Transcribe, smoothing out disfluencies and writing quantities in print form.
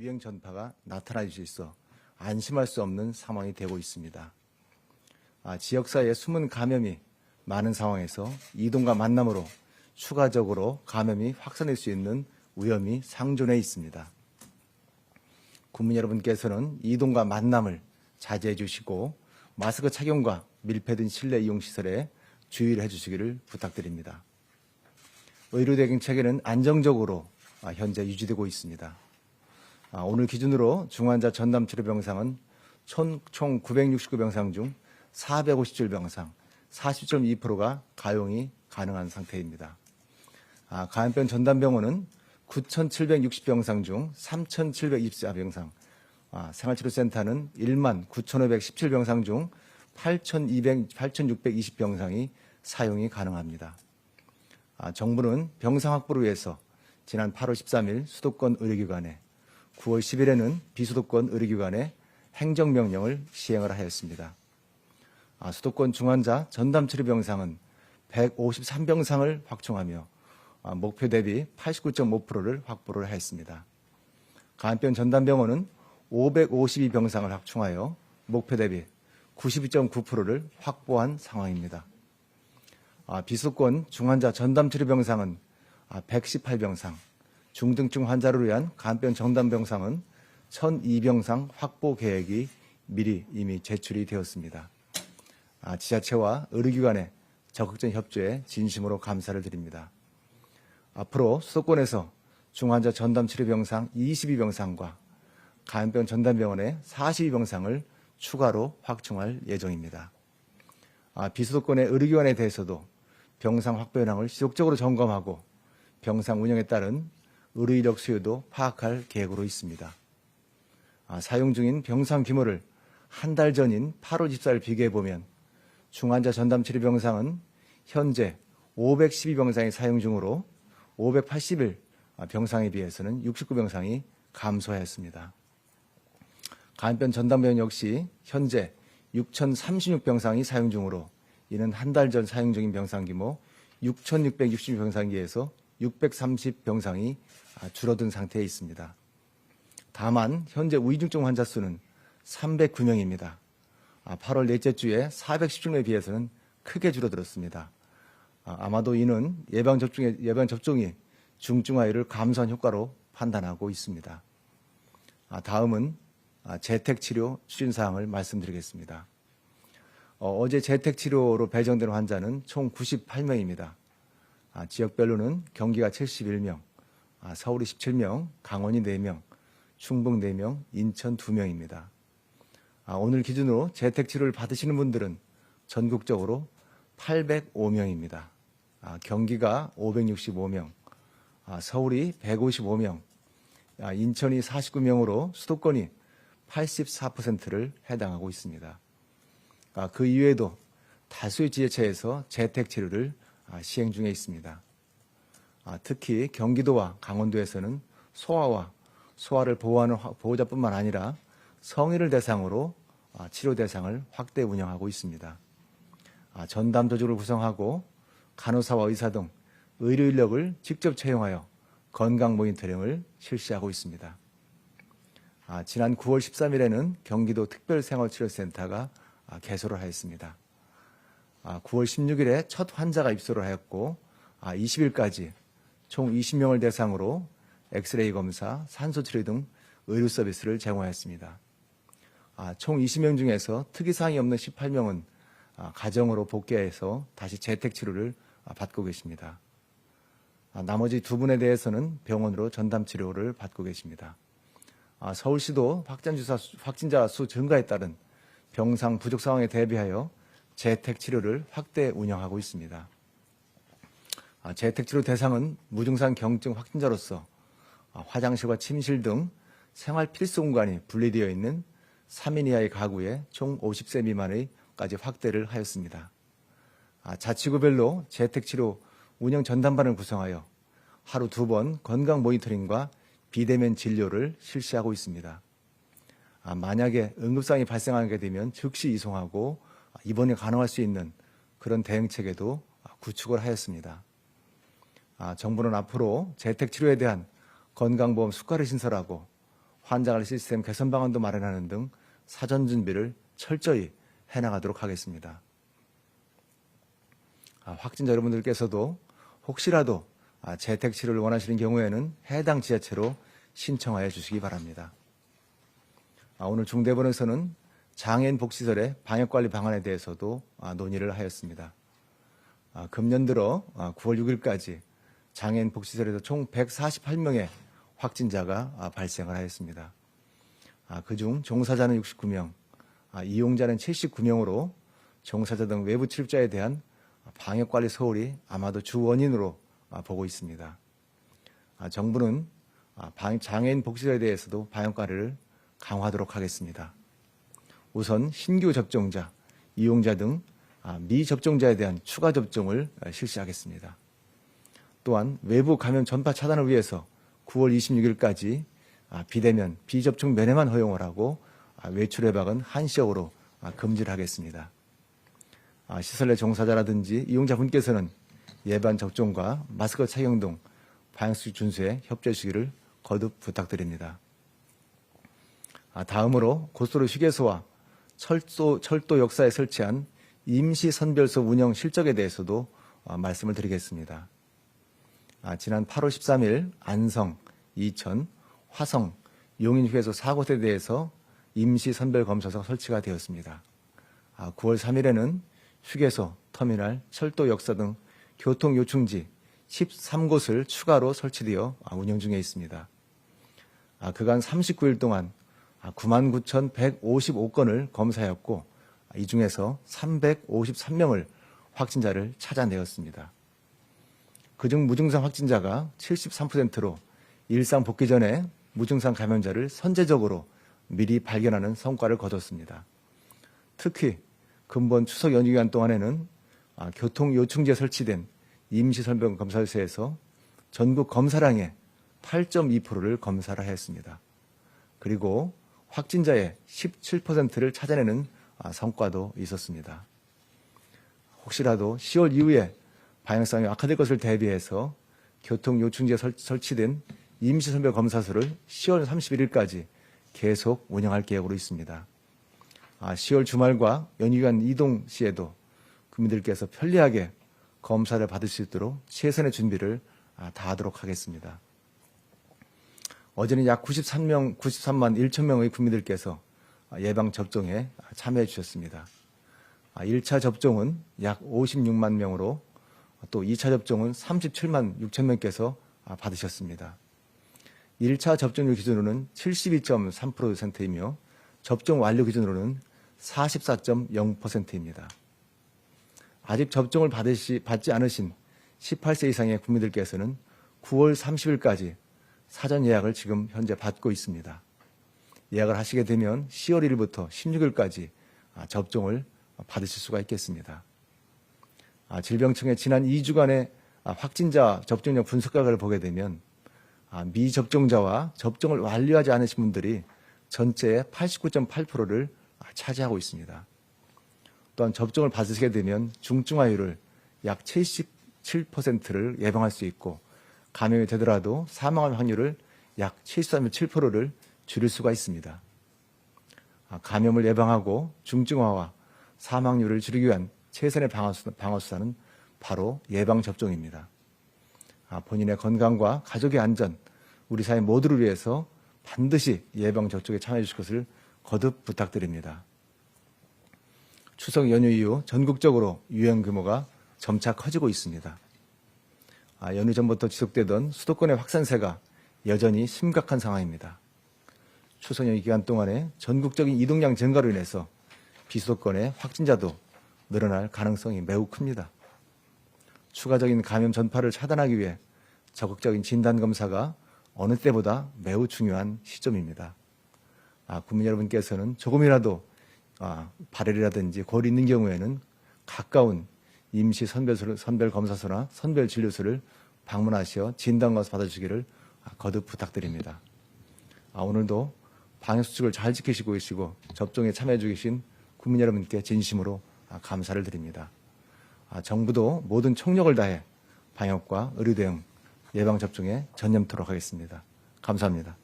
유행 전파가 나타날 수 있어 안심할 수 없는 상황이 되고 있습니다. 지역사회에 숨은 감염이 많은 상황에서 이동과 만남으로 추가적으로 감염이 확산될 수 있는 위험이 상존해 있습니다. 국민 여러분께서는 이동과 만남을 자제해 주시고 마스크 착용과 밀폐된 실내 이용시설에 주의를 해주시기를 부탁드립니다. 의료 대응체계는 안정적으로 현재 유지되고 있습니다. 오늘 기준으로 중환자 전담 치료 병상은 총 969병상 중 457병상, 40.2%가 가용이 가능한 상태입니다. 감염병 전담병원은 9,760병상 중 3,724병상, 생활치료센터는 19,517병상 중 8,620병상이 사용이 가능합니다. 정부는 병상 확보를 위해서 지난 8월 13일 수도권 의료기관에 9월 10일에는 비수도권 의료기관에 행정명령을 시행을 하였습니다. 수도권 중환자 전담치료병상은 153병상을 확충하며 목표 대비 89.5%를 확보를 했습니다. 감염병 전담병원은 552병상을 확충하여 목표 대비 92.9%를 확보한 상황입니다. 비수도권 중환자 전담치료병상은 118병상, 중등증 환자를 위한 감염병 전담병상은 1,002병상 확보 계획이 미리 이미 제출이 되었습니다. 지자체와 의료기관의 적극적인 협조에 진심으로 감사를 드립니다. 앞으로 수도권에서 중환자 전담치료병상 22병상과 감염병 전담병원의 42병상을 추가로 확충할 예정입니다. 비수도권의 의료기관에 대해서도 병상 확보 현황을 지속적으로 점검하고 병상 운영에 따른 의료인력 수요도 파악할 계획으로 있습니다. 사용 중인 병상 규모를 한 달 전인 8월 24일 비교해보면 중환자 전담치료병상은 현재 512병상이 사용 중으로 581 병상에 비해서는 69병상이 감소하였습니다. 감염병 전담병원 역시 현재 6,036병상이 사용 중으로 이는 한 달 전 사용 중인 병상 규모 6,660병상기에서 630병상이 줄어든 상태에 있습니다. 다만 현재 위중증 환자 수는 309명입니다. 8월 넷째 주에 417명에 비해서는 크게 줄어들었습니다. 아마도 이는 예방접종이 중증화율을 감소한 효과로 판단하고 있습니다. 다음은 재택치료 추진사항을 말씀드리겠습니다. 어제 재택치료로 배정된 환자는 총 98명입니다. 지역별로는 경기가 71명, 서울이 17명, 강원이 4명, 충북 4명, 인천 2명입니다. 오늘 기준으로 재택치료를 받으시는 분들은 전국적으로 805명입니다. 경기가 565명, 서울이 155명, 인천이 49명으로 수도권이 84%를 해당하고 있습니다. 그 이외에도 다수의 지자체에서 재택치료를 시행 중에 있습니다. 특히 경기도와 강원도에서는 소아를 보호하는 보호자뿐만 아니라 성인을 대상으로 치료 대상을 확대 운영하고 있습니다. 전담 조직을 구성하고 간호사와 의사 등 의료 인력을 직접 채용하여 건강 모니터링을 실시하고 있습니다. 지난 9월 13일에는 경기도 특별생활치료센터가 개소를 하였습니다. 9월 16일에 첫 환자가 입소를 하였고 20일까지 총 20명을 대상으로 엑스레이 검사, 산소치료 등 의료 서비스를 제공하였습니다. 총 20명 중에서 특이사항이 없는 18명은 가정으로 복귀해서 다시 재택치료를 받고 계십니다. 나머지 2분에 대해서는 병원으로 전담치료를 받고 계십니다. 서울시도 확진자 수 증가에 따른 병상 부족 상황에 대비하여 재택치료를 확대 운영하고 있습니다. 재택치료 대상은 무증상 경증 확진자로서 화장실과 침실 등 생활 필수 공간이 분리되어 있는 3인 이하의 가구에 총 50세 미만의까지 확대를 하였습니다. 자치구별로 재택치료 운영 전담반을 구성하여 하루 2번 건강 모니터링과 비대면 진료를 실시하고 있습니다. 만약에 응급상황이 발생하게 되면 즉시 이송하고 입원이 가능할 수 있는 그런 대응체계도 구축을 하였습니다. 정부는 앞으로 재택치료에 대한 건강보험 수가를 신설하고 환자관리 시스템 개선 방안도 마련하는 등 사전 준비를 철저히 해나가도록 하겠습니다. 확진자 여러분들께서도 혹시라도 재택 치료를 원하시는 경우에는 해당 지자체로 신청하여 주시기 바랍니다. 오늘 중대본에서는 장애인 복지설의 방역관리 방안에 대해서도 논의를 하였습니다. 금년 들어 9월 6일까지 장애인 복지설에서 총 148명의 확진자가 발생을 하였습니다. 그중 종사자는 69명, 이용자는 79명으로 종사자 등 외부 출입자에 대한 방역관리 소홀이 아마도 주 원인으로 보고 있습니다. 정부는 장애인 복지설에 대해서도 방역관리를 강화하도록 하겠습니다. 우선 신규 접종자, 이용자 등 미접종자에 대한 추가 접종을 실시하겠습니다. 또한 외부 감염 전파 차단을 위해서 9월 26일까지 비대면, 비접종 면회만 허용을 하고 외출 외박은 한시적으로 금지를 하겠습니다. 시설 내 종사자라든지 이용자분께서는 예방 접종과 마스크 착용 등 방역수칙 준수에 협조해 주시기를 거듭 부탁드립니다. 다음으로 고속도로 휴게소와 철도 역사에 설치한 임시선별소 운영 실적에 대해서도 말씀을 드리겠습니다. 지난 8월 13일 안성, 이천, 화성, 용인휴게소 4곳에 대해서 임시선별검사소가 설치가 되었습니다. 9월 3일에는 휴게소, 터미널, 철도 역사 등 교통요충지 13곳을 추가로 설치되어 운영 중에 있습니다. 그간 39일 동안 99,155건을 검사하였고 이 중에서 353명을 확진자를 찾아내었습니다. 그중 무증상 확진자가 73%로 일상 복귀 전에 무증상 감염자를 선제적으로 미리 발견하는 성과를 거뒀습니다. 특히 근본 추석 연휴 기간 동안에는 교통요충지에 설치된 임시선별검사소에서 전국 검사량의 8.2%를 검사를 하였습니다. 그리고 확진자의 17%를 찾아내는 성과도 있었습니다. 혹시라도 10월 이후에 방역상이 악화될 것을 대비해서 교통요충지에 설치된 임시선별검사소를 10월 31일까지 계속 운영할 계획으로 있습니다. 10월 주말과 연휴기간 이동 시에도 국민들께서 편리하게 검사를 받을 수 있도록 최선의 준비를 다하도록 하겠습니다. 어제는 약 93만 1천 명의 국민들께서 예방접종에 참여해 주셨습니다. 1차 접종은 약 56만 명으로 또 2차 접종은 37만 6천 명께서 받으셨습니다. 1차 접종률 기준으로는 72.3%이며 접종 완료 기준으로는 44.0%입니다. 아직 접종을 받지 않으신 18세 이상의 국민들께서는 9월 30일까지 사전 예약을 지금 현재 받고 있습니다. 예약을 하시게 되면 10월 1일부터 16일까지 접종을 받으실 수가 있겠습니다. 질병청의 지난 2주간의 확진자 접종력 분석 결과를 보게 되면 미접종자와 접종을 완료하지 않으신 분들이 전체의 89.8%를 차지하고 있습니다. 또한 접종을 받으시게 되면 중증화율을 약 77%를 예방할 수 있고 감염이 되더라도 사망할 확률을 약 73.7%를 줄일 수가 있습니다. 감염을 예방하고 중증화와 사망률을 줄이기 위한 최선의 방어수단은 바로 예방접종입니다. 본인의 건강과 가족의 안전, 우리 사회 모두를 위해서 반드시 예방접종에 참여해 주실 것을 거듭 부탁드립니다. 추석 연휴 이후 전국적으로 유행 규모가 점차 커지고 있습니다. 연휴 전부터 지속되던 수도권의 확산세가 여전히 심각한 상황입니다. 추석 연휴 기간 동안에 전국적인 이동량 증가로 인해서 비수도권의 확진자도 늘어날 가능성이 매우 큽니다. 추가적인 감염 전파를 차단하기 위해 적극적인 진단검사가 어느 때보다 매우 중요한 시점입니다. 국민 여러분께서는 조금이라도 발열이라든지 골이 있는 경우에는 가까운 임시 선별검사소나 선별진료소를 방문하시어 진단검사 받아주시기를 거듭 부탁드립니다. 오늘도 방역수칙을 잘 지키시고 계시고 접종에 참여해 주신 국민 여러분께 진심으로 감사를 드립니다. 정부도 모든 총력을 다해 방역과 의료대응, 예방접종에 전념토록 하겠습니다. 감사합니다.